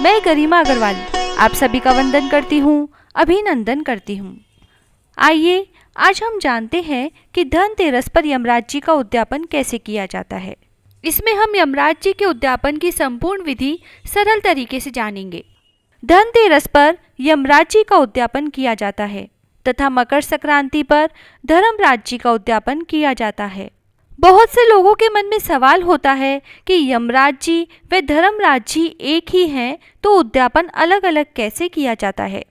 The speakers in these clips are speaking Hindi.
मैं गरिमा अग्रवाल आप सभी का वंदन करती हूँ, अभिनंदन करती हूँ। आइए आज हम जानते हैं कि धनतेरस पर यमराज जी का उद्यापन कैसे किया जाता है। इसमें हम यमराज जी के उद्यापन की संपूर्ण विधि सरल तरीके से जानेंगे। धनतेरस पर यमराज जी का उद्यापन किया जाता है तथा मकर संक्रांति पर धर्मराज जी का उद्यापन किया जाता है। बहुत से लोगों के मन में सवाल होता है कि यमराज जी व धर्मराज जी एक ही हैं, तो उद्यापन अलग अलग कैसे किया जाता है।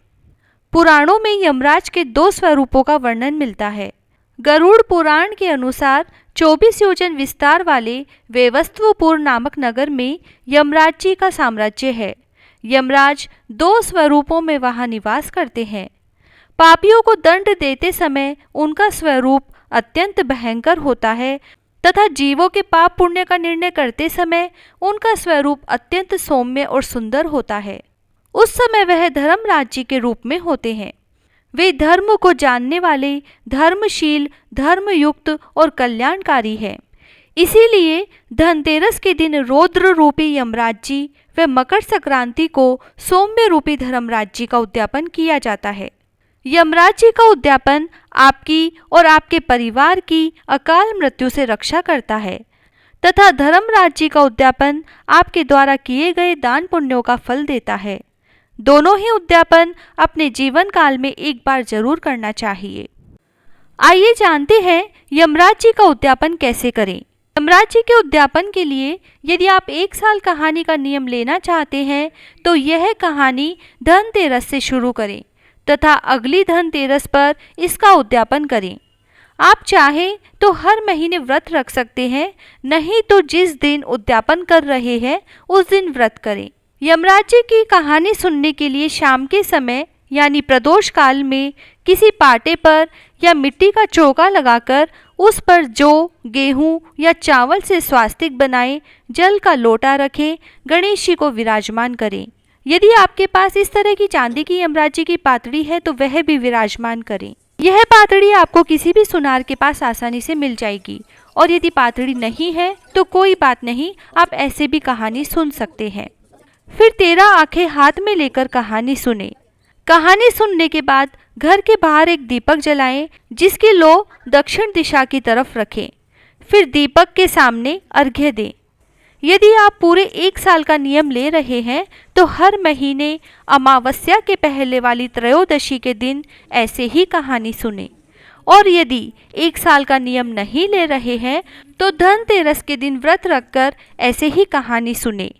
पुराणों में यमराज के 2 स्वरूपों का वर्णन मिलता है। गरुड़ पुराण के अनुसार 24 योजन विस्तार वाले वेवस्वपुर नामक नगर में यमराज जी का साम्राज्य है। यमराज 2 स्वरूपों में वहां निवास करते हैं। पापियों को दंड देते समय उनका स्वरूप अत्यंत भयंकर होता है तथा जीवों के पाप पुण्य का निर्णय करते समय उनका स्वरूप अत्यंत सौम्य और सुंदर होता है। उस समय वह धर्मराज जी के रूप में होते हैं। वे धर्म को जानने वाले, धर्मशील, धर्मयुक्त और कल्याणकारी है। इसीलिए धनतेरस के दिन रौद्र रूपी यमराज जी व मकर संक्रांति को सौम्य रूपी धर्मराज जी का उद्यापन किया जाता है। यमराज जी का उद्यापन आपकी और आपके परिवार की अकाल मृत्यु से रक्षा करता है तथा धर्मराज जी का उद्यापन आपके द्वारा किए गए दान पुण्यों का फल देता है। दोनों ही उद्यापन अपने जीवन काल में एक बार जरूर करना चाहिए। आइए जानते हैं यमराज जी का उद्यापन कैसे करें। यमराज जी के उद्यापन के लिए यदि आप 1 साल कहानी का नियम लेना चाहते हैं तो यह कहानी धनतेरस से शुरू करें तथा अगली धनतेरस पर इसका उद्यापन करें। आप चाहें तो हर महीने व्रत रख सकते हैं, नहीं तो जिस दिन उद्यापन कर रहे हैं उस दिन व्रत करें। यमराज जी की कहानी सुनने के लिए शाम के समय यानी प्रदोष काल में किसी पाटे पर या मिट्टी का चौका लगाकर उस पर जौ, गेहूं या चावल से स्वास्तिक बनाएं, जल का लोटा रखें, गणेश जी को विराजमान करें। यदि आपके पास इस तरह की चांदी की यमराज जी की पातड़ी है तो वह भी विराजमान करें। यह पातड़ी आपको किसी भी सुनार के पास आसानी से मिल जाएगी और यदि पातड़ी नहीं है तो कोई बात नहीं, आप ऐसे भी कहानी सुन सकते हैं। फिर 13 आंखें हाथ में लेकर कहानी सुने। कहानी सुनने के बाद घर के बाहर एक दीपक जलाएं जिसकी लो दक्षिण दिशा की तरफ रखें। फिर दीपक के सामने अर्घ्य दें। यदि आप पूरे 1 साल का नियम ले रहे हैं तो हर महीने अमावस्या के पहले वाली त्रयोदशी के दिन ऐसे ही कहानी सुने और यदि 1 साल का नियम नहीं ले रहे हैं तो धनतेरस के दिन व्रत रखकर ऐसे ही कहानी सुने।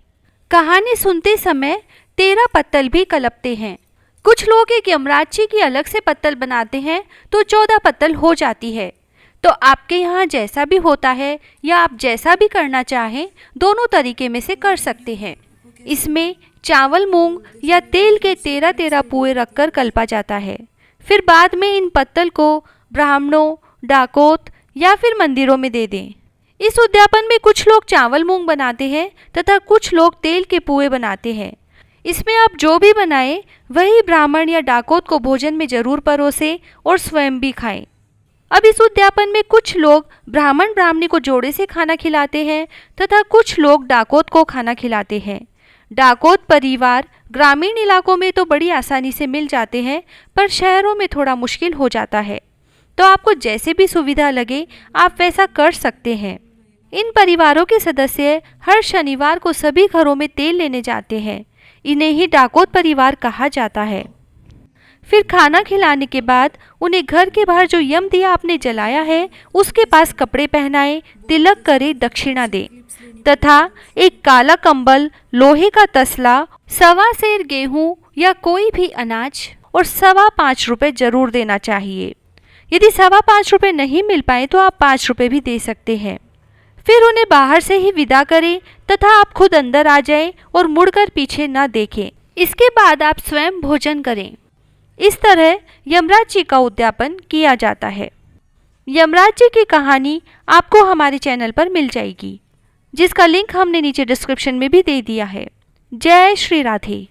कहानी सुनते समय 13 पत्तल भी कलपते हैं। कुछ लोग एक यमराज जी की अलग से पत्तल बनाते हैं तो 14 पत्तल हो जाती है। तो आपके यहाँ जैसा भी होता है या आप जैसा भी करना चाहें, दोनों तरीके में से कर सकते हैं। इसमें चावल, मूंग या तेल के 13-13 पुए रखकर कल्पा जाता है। फिर बाद में इन पत्तल को ब्राह्मणों, डाकोत या फिर मंदिरों में दे दें। इस उद्यापन में कुछ लोग चावल मूंग बनाते हैं तथा कुछ लोग तेल के पुए बनाते हैं। इसमें आप जो भी बनाएं वही ब्राह्मण या डाकोत को भोजन में जरूर परोसें और स्वयं भी खाएं। अब इस उद्यापन में कुछ लोग ब्राह्मण ब्राह्मणी को जोड़े से खाना खिलाते हैं तथा कुछ लोग डाकोत को खाना खिलाते हैं। डाकोत परिवार ग्रामीण इलाकों में तो बड़ी आसानी से मिल जाते हैं, पर शहरों में थोड़ा मुश्किल हो जाता है। तो आपको जैसे भी सुविधा लगे आप वैसा कर सकते हैं। इन परिवारों के सदस्य हर शनिवार को सभी घरों में तेल लेने जाते हैं। इन्हें ही डाकोत परिवार कहा जाता है। फिर खाना खिलाने के बाद उन्हें घर के बाहर जो यम दिया आपने जलाया है उसके पास कपड़े पहनाएं, तिलक करें, दक्षिणा दें तथा एक काला कंबल, लोहे का तसला, 1.25 सेर गेहूं या कोई भी अनाज और 5.25 रुपये जरूर देना चाहिए। यदि 5.25 रुपये नहीं मिल पाए तो आप 5 रुपये भी दे सकते हैं। फिर उन्हें बाहर से ही विदा करें तथा आप खुद अंदर आ जाएं और मुड़कर पीछे न देखें। इसके बाद आप स्वयं भोजन करें। इस तरह यमराज जी का उद्यापन किया जाता है। यमराज जी की कहानी आपको हमारे चैनल पर मिल जाएगी, जिसका लिंक हमने नीचे डिस्क्रिप्शन में भी दे दिया है। जय श्री राधे।